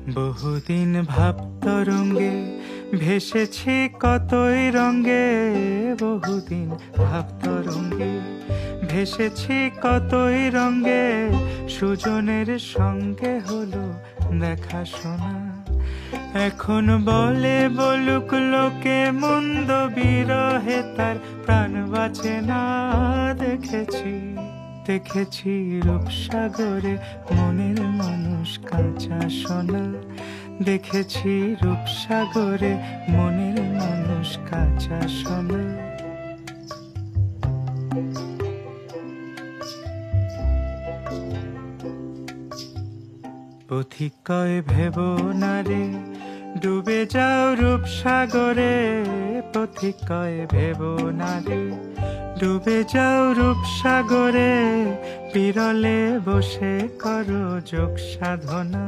বহুদিন ভাব তরঙ্গে ভেসেছি কতই রঙ্গে, বহুদিন ভাব তরঙ্গে ভেসেছি কতই রঙ্গে, সুজনের সঙ্গে হলো দেখা শোনা। এখন বলে বলুক লোকে মন্দ বিরহে তার প্রাণ বাঁচে না। দেখেছি দেখেছি রূপসাগরে মনের মানুষ কাঁচা সোনা, দেখেছি রূপসাগরে মনের মানুষ কাঁচা সোনা। পথিক কয় ভেবো না রে ডুবে যাও রূপসাগরে, পথিক কয় ভেবো না রে ডুবে যাও রূপসাগরে, বিরলে বসে করো যোগ সাধনা।